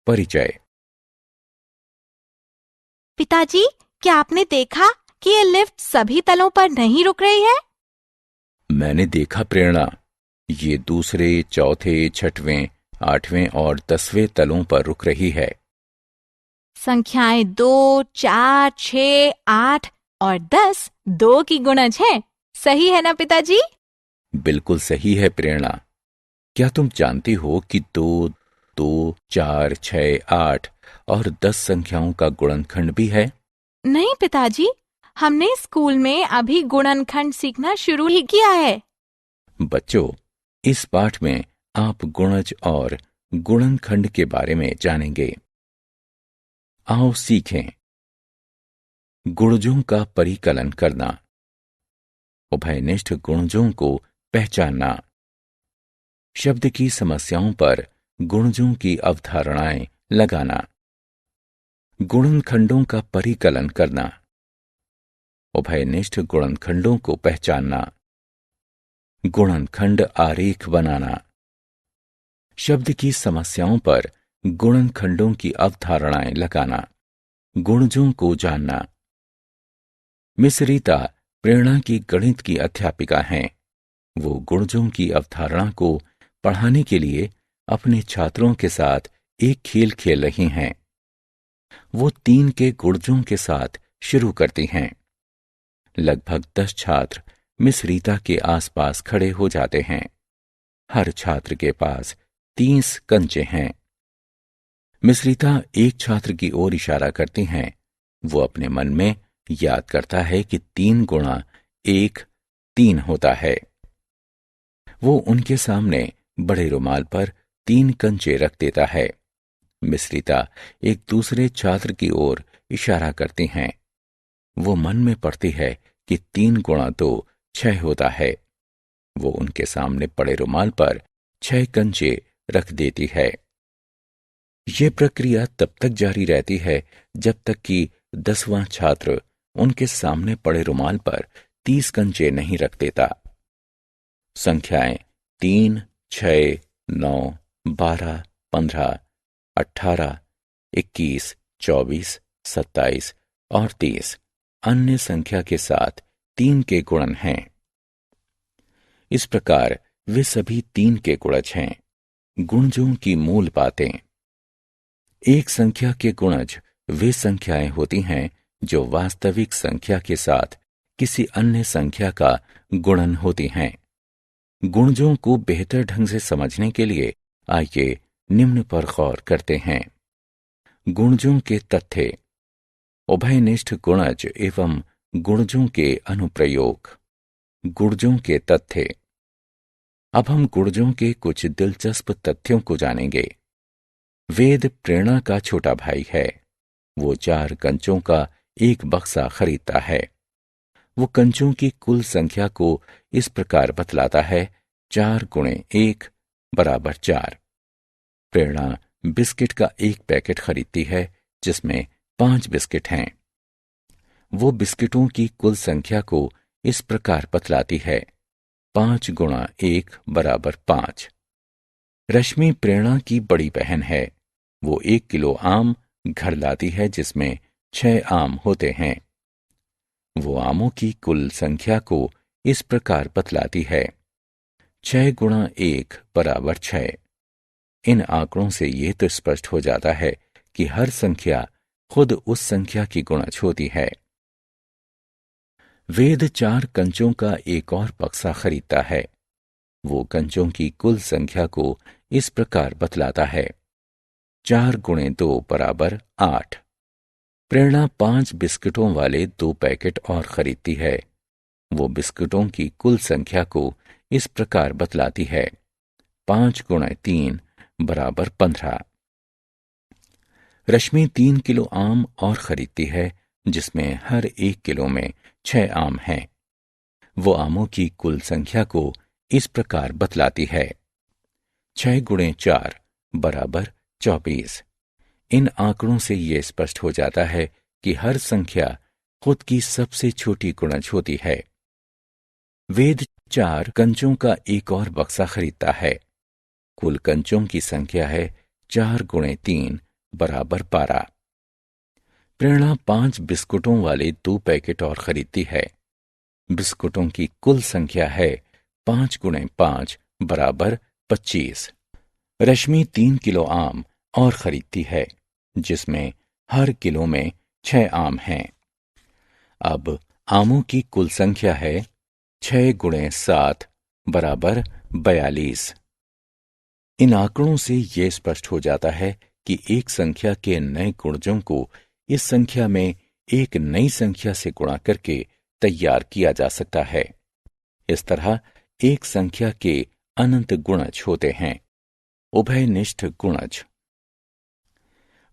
परिचय। पिताजी, क्या आपने देखा कि ये लिफ्ट सभी तलों पर नहीं रुक रही है? मैंने देखा प्रेरणा, ये दूसरे, चौथे, छठवें, 8वें और 10वें तलों पर रुक रही है। संख्याएं 2, 4, 6, 8 और 10 2 की गुणज है। सही है ना पिताजी? बिल्कुल सही है प्रेरणा। क्या तुम जानती हो कि 2, 2, 4, 6, 8 और 10 संख्याओं का गुणनखंड भी है? नहीं पिताजी, हमने स्कूल में अभी गुणनखंड सीखना शुरू ही किया है। बच्चों, इस पाठ में आप गुणज और गुणनखंड के बारे में जानेंगे। आओ सीखें। गुणजों का परिकलन करना, उभयनिष्ठ गुणजों को पहचानना, शब्द की समस्याओं पर गुणजों की अवधारणाएं लगाना, गुणनखंडों का परिकलन करना, उभयनिष्ठ गुणनखंडों को पहचानना, गुणनखंड आरेख बनाना, शब्द की समस्याओं पर गुणनखंडों की अवधारणाएं लगाना, गुणजों को जानना। मिस रीता प्रेरणा की गणित की अध्यापिका हैं। वो गुणजों की अवधारणा को पढ़ाने के लिए अपने छात्रों के साथ एक खेल खेल रही हैं। वो 3 के गुणजों के साथ शुरू करती हैं। लगभग 10 छात्र मिस रीता के आसपास खड़े हो जाते हैं। हर छात्र के पास 30 कंचे हैं। मिस रीता एक छात्र की ओर इशारा करती हैं। वो अपने मन में याद करता है कि 3 गुणा 1 3 होता है। वो उनके सामने बड़े रुमाल पर 3 कंचे रख देता है। मिस रीता एक दूसरे छात्र की ओर इशारा करती हैं। वो मन में पढ़ती है कि 3 गुणा 2 6 होता है। वो उनके सामने पड़े रुमाल पर 6 कंचे रख देती है। ये प्रक्रिया तब तक जारी रहती है जब तक कि 10वां छात्र उनके सामने पड़े रुमाल पर 30 कंचे नहीं रख देता। संख्याएं 3, 6, 9, 12, 15, 18, 21, 24, 27 और 30 अन्य संख्या के साथ 3 के गुणन हैं। इस प्रकार वे सभी 3 के गुणज हैं। गुणजों की मूल बातें। एक संख्या के गुणज वे संख्याएं होती हैं जो वास्तविक संख्या के साथ किसी अन्य संख्या का गुणन होती हैं। गुणजों को बेहतर ढंग से समझने के लिए आइए निम्न पर गौर करते हैं। गुणजों के तथ्य, उभयनिष्ठ गुणज एवं गुणजों के अनुप्रयोग। गुणजों के तथ्य। अब हम गुणजों के कुछ दिलचस्प तथ्यों को जानेंगे। वेद प्रेरणा का छोटा भाई है। वो 4 कंचों का एक बक्सा खरीदता है। वो कंचों की कुल संख्या को इस प्रकार बतलाता है: 4 गुणे 1 बराबर 4। प्रेरणा बिस्किट का एक पैकेट खरीदती है जिसमें 5 बिस्किट हैं। वो बिस्किटों की कुल संख्या को इस प्रकार बतलाती है: 5 गुणा 1 बराबर 5। रश्मि प्रेरणा की बड़ी बहन है। वो 1 किलो आम घर लाती है जिसमें 6 आम होते हैं। वो आमों की कुल संख्या को इस प्रकार बतलाती है: 6 गुणा 1 बराबर 6। इन आंकड़ों से यह तो स्पष्ट हो जाता है कि हर संख्या खुद उस संख्या की गुणज होती है। वेद 4 कंचों का एक और बक्सा खरीदता है। वो कंचों की कुल संख्या को इस प्रकार बतलाता है: 4 गुणे 2 बराबर 8। प्रेरणा 5 बिस्किटों वाले 2 पैकेट और खरीदती है। वो बिस्किटों की कुल संख्या को इस प्रकार बतलाती है: 5 गुणे 3 बराबर 15। रश्मि 3 किलो आम और खरीदती है जिसमें हर 1 किलो में 6 आम हैं। वो आमों की कुल संख्या को इस प्रकार बतलाती है: 6 गुणे 4 बराबर 24। इन आंकड़ों से यह स्पष्ट हो जाता है कि हर संख्या खुद की सबसे छोटी गुणज होती है। वेद 4 कंचों का एक और बक्सा खरीदता है। कुल कंचों की संख्या है 4 गुणे 3 बराबर 12। प्रेरणा 5 बिस्कुटों वाले 2 पैकेट और खरीदती है। बिस्कुटों की कुल संख्या है 5 गुणे 5 बराबर 25। रश्मि 3 किलो आम और खरीदती है, जिसमें हर किलो में 6 आम हैं। अब आमों की कुल संख्या है 6 गुणे 7 बराबर 42। इन आंकड़ों से ये स्पष्ट हो जाता है कि एक संख्या के नए गुणजों को इस संख्या में एक नई संख्या से गुणा करके तैयार किया जा सकता है। इस तरह एक संख्या के अनंत गुणज होते हैं, उभयनिष्ठ गुणज।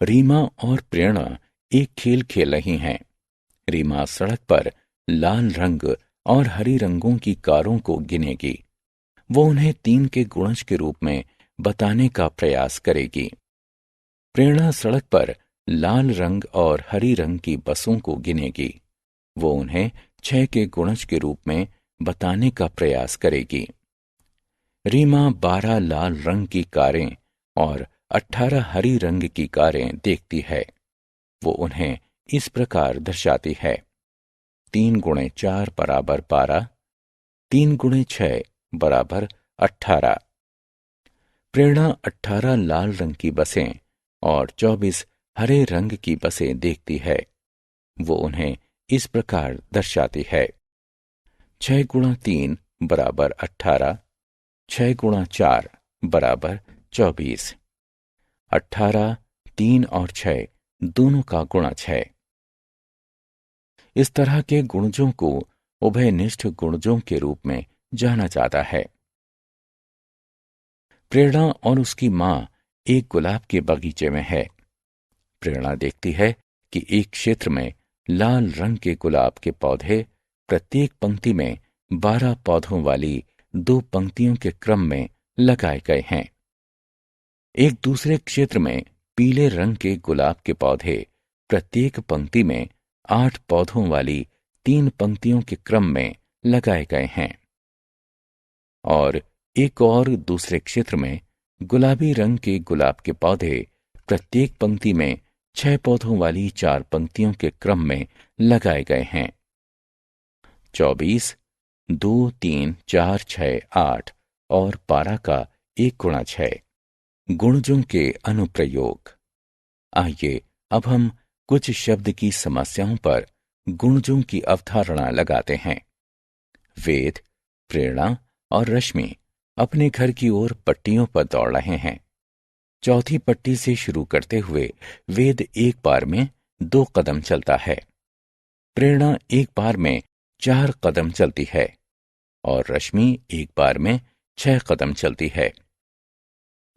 रीमा और प्रेरणा एक खेल खेल रही हैं। रीमा सड़क पर लाल रंग और हरी रंगों की कारों को गिनेगी। वो उन्हें 3 के गुणज के रूप में बताने का प्रयास करेगी। प्रेरणा सड़क पर लाल रंग और हरी रंग की बसों को गिनेगी। वो उन्हें 6 के गुणज के रूप में बताने का प्रयास करेगी। रीमा 12 लाल रंग की कारें और 18 हरी रंग की कारें देखती है। वो उन्हें इस प्रकार दर्शाती है: 3 गुणे 4 बराबर 12, 3 गुणे 6 बराबर 18। प्रेरणा 18 लाल रंग की बसें और 24 हरे रंग की बसें देखती है। वो उन्हें इस प्रकार दर्शाती है: 6 गुणा 3 बराबर 18, 6 गुणा 4 बराबर 24। 18, 3 और 6 दोनों का गुणज है। इस तरह के गुणजों को उभयनिष्ठ गुणजों के रूप में जाना जाता है। प्रेरणा और उसकी मां एक गुलाब के बगीचे में है। प्रेरणा देखती है कि एक क्षेत्र में लाल रंग के गुलाब के पौधे प्रत्येक पंक्ति में 12 पौधों वाली 2 पंक्तियों के क्रम में लगाए गए हैं। एक दूसरे क्षेत्र में पीले रंग के गुलाब के पौधे प्रत्येक पंक्ति में 8 पौधों वाली 3 पंक्तियों के क्रम में लगाए गए हैं। और एक और दूसरे क्षेत्र में गुलाबी रंग के गुलाब के पौधे प्रत्येक पंक्ति में 6 पौधों वाली 4 पंक्तियों के क्रम में लगाए गए हैं। 24, 2, 3, 4, 6, 8 और 12 का एक गुणज है। गुणजों के अनुप्रयोग। आइए अब हम कुछ शब्द की समस्याओं पर गुणजों की अवधारणा लगाते हैं। वेद, प्रेरणा और रश्मि अपने घर की ओर पट्टियों पर दौड़ रहे हैं। चौथी पट्टी से शुरू करते हुए वेद एक बार में 2 कदम चलता है। प्रेरणा एक बार में 4 कदम चलती है और रश्मि एक बार में 6 कदम चलती है।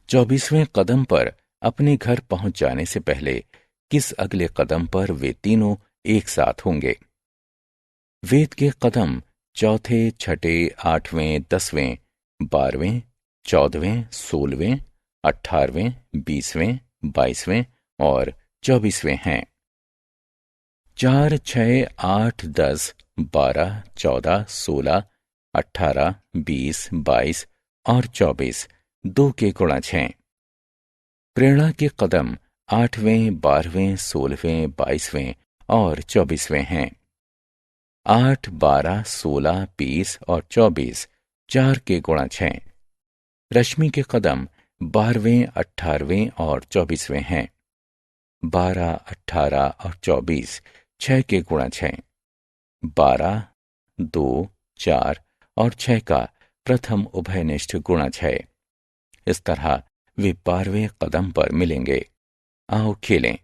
24वें कदम पर अपने घर पहुंच जाने से पहले किस अगले कदम पर वे तीनों एक साथ होंगे? वेद के कदम चौथे, छठे, 8वें, 10वें, 12वें, 14वें, 16वें, 18वें, 20वें, 22वें और 24वें हैं। 4, 6, 8, 10, 12, 14, 16, 18, 20, 22 और 24 2 के गुणज हैं। प्रेरणा के कदम 8वें, 12वें, 16वें, 22वें और 24वें हैं। 8, 12, 16, 20 और 24 4 के गुणज हैं। रश्मि के कदम 12वें, 18वें और 24वें हैं। 12, 18 और 24 6 के गुणज हैं। 12, 2, 4 और 6 का प्रथम उभयनिष्ठ गुणज है। इस तरह वे 12वें कदम पर मिलेंगे। आओ खेलें।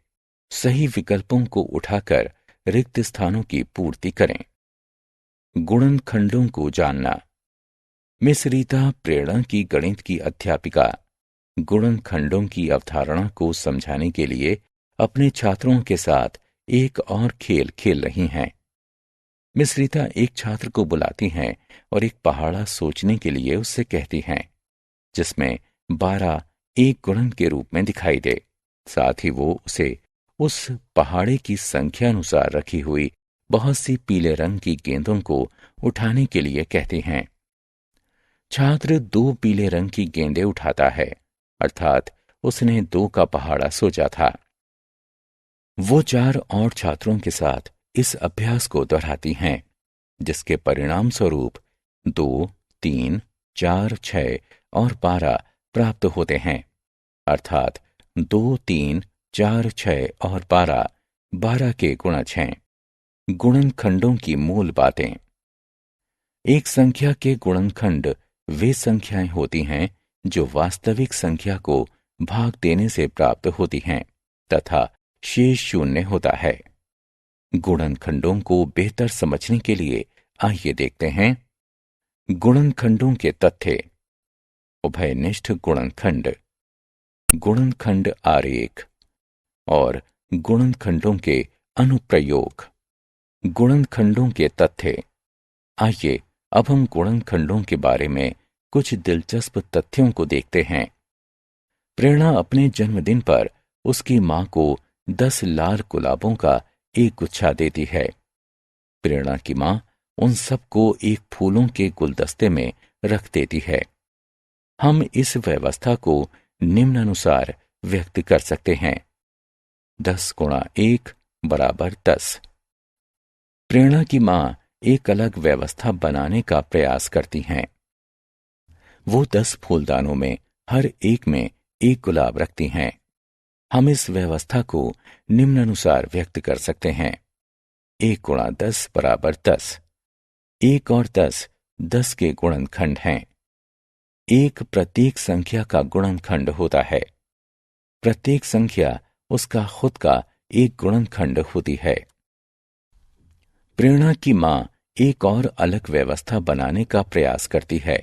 सही विकल्पों को उठाकर रिक्त स्थानों की पूर्ति करें। गुणनखंडों को जानना। मिस रीता प्रेरणा की गणित की अध्यापिका गुणनखंडों की अवधारणा को समझाने के लिए अपने छात्रों के साथ एक और खेल खेल रही हैं। मिस रीता एक छात्र को बुलाती हैं और एक पहाड़ा सोचने के लिए उससे कहती हैं, जिसमें 12 एक गुणन के रूप में दिखाई दे। साथ ही वो उसे उस पहाड़े की संख्या अनुसार रखी हुई बहुत सी पीले रंग की गेंदों को उठाने के लिए कहते हैं। छात्र 2 पीले रंग की गेंदें उठाता है, अर्थात उसने 2 का पहाड़ा सोचा था। वो 4 और छात्रों के साथ इस अभ्यास को दोहराती हैं, जिसके परिणाम स्वरूप 2, 3, 4, 6 और 12 प्राप्त होते हैं। अर्थात 2, 3, 4, 6 और 12 12 के गुणज हैं। गुणनखंडों की मूल बातें। एक संख्या के गुणनखंड वे संख्याएं होती हैं जो वास्तविक संख्या को भाग देने से प्राप्त होती हैं तथा शेष शून्य होता है। गुणनखंडों को बेहतर समझने के लिए आइए देखते हैं गुणनखंडों के तथ्य। उभयनिष्ठ गुणनखंड, गुणनखंड आरेख और गुणनखंडों के अनुप्रयोग। गुणनखंडों के तथ्य। आइए अब हम गुणनखंडों के बारे में कुछ दिलचस्प तथ्यों को देखते हैं। प्रेरणा अपने जन्मदिन पर उसकी मां को 10 लाल गुलाबों का एक गुच्छा देती है। प्रेरणा की मां उन सबको एक फूलों के गुलदस्ते में रख देती है। हम इस व्यवस्था को निम्नानुसार व्यक्त कर सकते हैं। 10 गुणा 1 बराबर 10। प्रेरणा की मां एक अलग व्यवस्था बनाने का प्रयास करती हैं। वो 10 फूलदानों में हर एक में एक गुलाब रखती हैं। हम इस व्यवस्था को निम्नानुसार व्यक्त कर सकते हैं। 1 गुणा 10 बराबर 10। 1 और 10 10 के गुणनखंड हैं। 1 प्रत्येक संख्या का गुणनखंड होता है। प्रत्येक संख्या उसका खुद का एक गुणनखंड होती है। प्रेरणा की मां एक और अलग व्यवस्था बनाने का प्रयास करती है।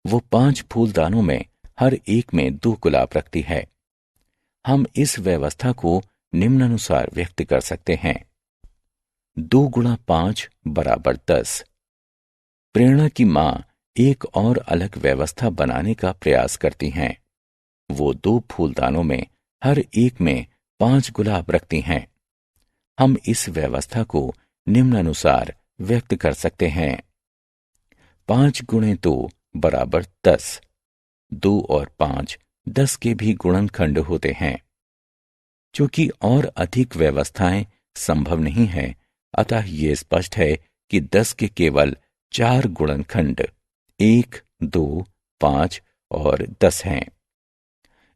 वो 5 फूलदानों में हर एक में 2 गुलाब रखती है। हम इस व्यवस्था को निम्नानुसार व्यक्त कर सकते हैं। 2 गुणा 5 बराबर 10। प्रेरणा की मां एक और अलग व्यवस्था बनाने का प्रयास करती हैं। वो 2 फूलदानों में हर एक में 5 गुलाब रखती हैं। हम इस व्यवस्था को निम्नानुसार व्यक्त कर सकते हैं। 5 गुणे 2 बराबर 10। 2 और 5 10 के भी गुणनखंड होते हैं। चूंकि और अधिक व्यवस्थाएं संभव नहीं है, अतः ये स्पष्ट है कि 10 के केवल 4 गुणनखंड 1, 2, 5 और 10 हैं।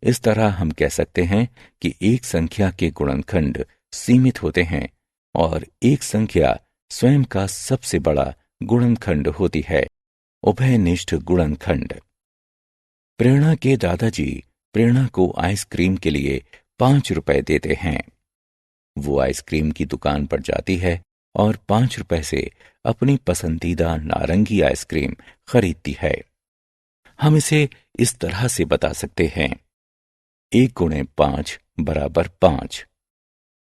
इस तरह हम कह सकते हैं कि एक संख्या के गुणनखंड सीमित होते हैं और एक संख्या स्वयं का सबसे बड़ा गुणनखंड होती है। उभयनिष्ठ गुणनखंड। प्रेरणा के दादाजी प्रेरणा को आइसक्रीम के लिए 5 रुपए देते हैं। वो आइसक्रीम की दुकान पर जाती है और 5 रुपए से अपनी पसंदीदा नारंगी आइसक्रीम खरीदती है। हम इसे इस तरह से बता सकते हैं। 1 गुणे 5 बराबर 5।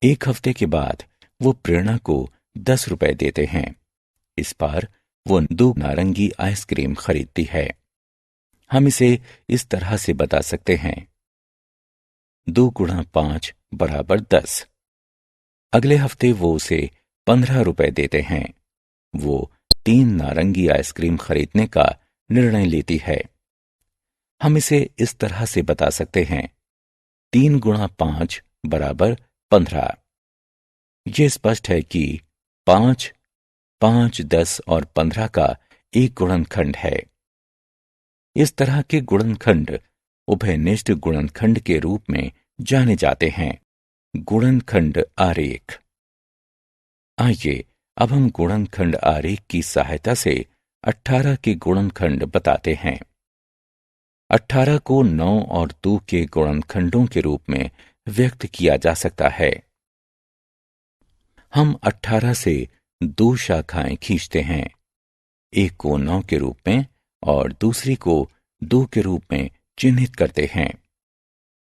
1 हफ्ते के बाद वो प्रेरणा को 10 रुपए देते हैं। इस बार वो 2 नारंगी आइसक्रीम खरीदती है। हम इसे इस तरह से बता सकते हैं। 2 गुणा 5 बराबर 10। अगले हफ्ते वो उसे 15 रुपए देते हैं। वो 3 नारंगी आइसक्रीम खरीदने का निर्णय लेती है। हम इसे इस तरह से बता सकते हैं। 3 गुणा 5 बराबर 15। ये स्पष्ट है कि 5, 5, 10 और 15 का एक गुणनखंड है। इस तरह के गुणनखंड उभयनिष्ठ गुणनखंड के रूप में जाने जाते हैं। गुणनखंड आरेख। आइए अब हम गुणनखंड आरेख की सहायता से 18 के गुणनखंड बताते हैं। 18 को 9 और 2 के गुणनखंडों के रूप में व्यक्त किया जा सकता है। हम 18 से 2 शाखाएं खींचते हैं। एक को 9 के रूप में और दूसरी को 2 के रूप में चिन्हित करते हैं।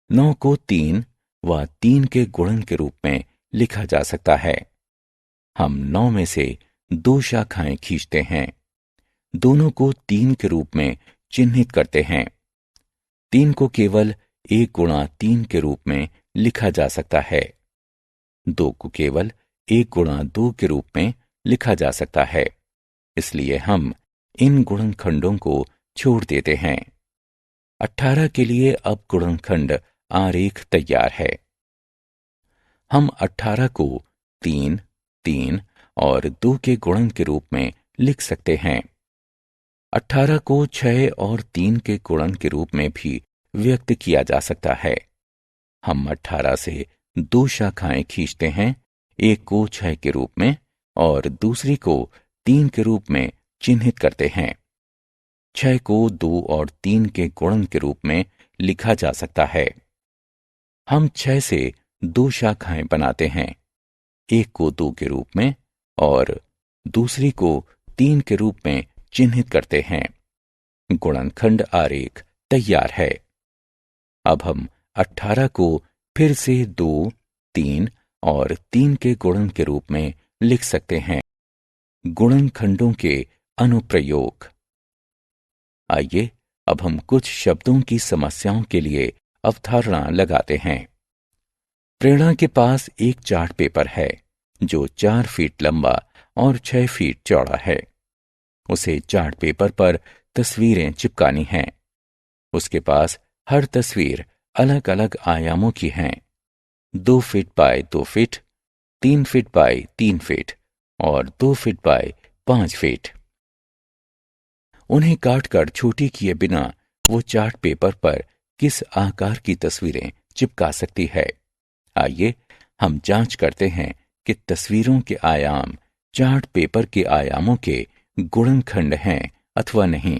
9 को 3 व 3 के गुणन के रूप में लिखा जा सकता है। हम 9 में से 2 शाखाएं खींचते हैं। दोनों को 3 के रूप में चिन्हित करते हैं। 3 को केवल 1 गुणा 3 के रूप में लिखा जा सकता है। 2 को केवल 1 गुणा 2 के रूप में लिखा जा सकता है। इसलिए हम इन गुणनखंडों को छोड़ देते हैं। 18 के लिए अब गुणनखंड आरेख तैयार है। हम 18 को 3, 3 और 2 के गुणन के रूप में लिख सकते हैं। 18 को 6 और 3 के गुणन के रूप में भी व्यक्त किया जा सकता है। हम 18 से 2 शाखाएं खींचते हैं, एक को 6 के रूप में और दूसरी को 3 के रूप में चिन्हित करते हैं। 6 को 2 और 3 के गुणन के रूप में लिखा जा सकता है। हम 6 से 2 शाखाएं बनाते हैं, एक को 2 के रूप में और दूसरी को 3 के रूप में चिन्हित करते हैं। गुणनखंड आरेख तैयार है। अब हम 18 को फिर से 2, 3 और 3 के गुणन के रूप में लिख सकते हैं। गुणनखंडों के अनुप्रयोग। आइए अब हम कुछ शब्दों की समस्याओं के लिए अवधारणा लगाते हैं। प्रेरणा के पास एक चार्ट पेपर है जो 4 फीट लंबा और 6 फीट चौड़ा है। उसे चार्ट पेपर पर तस्वीरें चिपकानी हैं। उसके पास हर तस्वीर अलग अलग आयामों की हैं, 2 feet by 2 feet, 3 feet by 3 feet और 2 फीट बाय 5 फीट। उन्हें काटकर छोटी किए बिना वो चार्ट पेपर पर किस आकार की तस्वीरें चिपका सकती है। आइए हम जांच करते हैं कि तस्वीरों के आयाम चार्ट पेपर के आयामों के गुणनखंड हैं अथवा नहीं।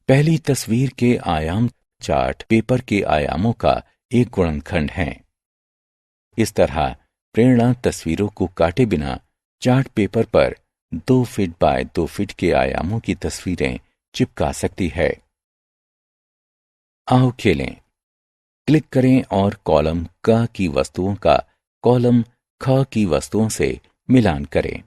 पहली तस्वीर के आयाम चार्ट पेपर के आयामों का एक गुणनखंड है। इस तरह प्रेरणा तस्वीरों को काटे बिना चार्ट पेपर पर 2 फीट बाय 2 फीट के आयामों की तस्वीरें चिपका सकती है। आओ खेलें। क्लिक करें और कॉलम क की वस्तुओं का कॉलम ख की वस्तुओं से मिलान करें।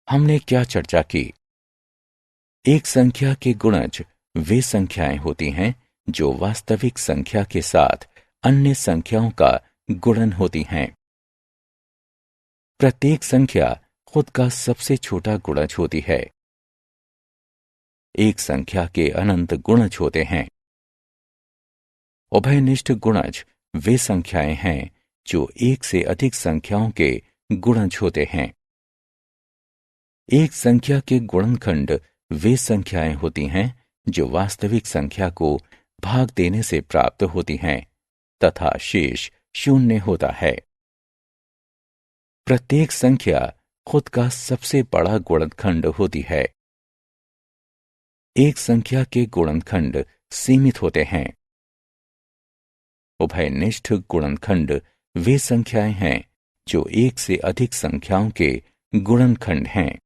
हमने क्या चर्चा की? एक संख्या के गुणज वे संख्याएं होती हैं जो वास्तविक संख्या के साथ अन्य संख्याओं का गुणन होती हैं। प्रत्येक संख्या खुद का सबसे छोटा गुणज होती है। एक संख्या के अनंत गुणज होते हैं। उभयनिष्ठ गुणज वे संख्याएं हैं जो एक से अधिक संख्याओं के गुणज होते हैं। एक संख्या के गुणनखंड वे संख्याएं होती हैं जो वास्तविक संख्या को भाग देने से प्राप्त होती हैं तथा शेष 0 होता है। प्रत्येक संख्या खुद का सबसे बड़ा गुणनखंड होती है। एक संख्या के गुणनखंड सीमित होते हैं। उभयनिष्ठ गुणनखंड वे संख्याएं हैं जो एक से अधिक संख्याओं के गुणनखंड हैं।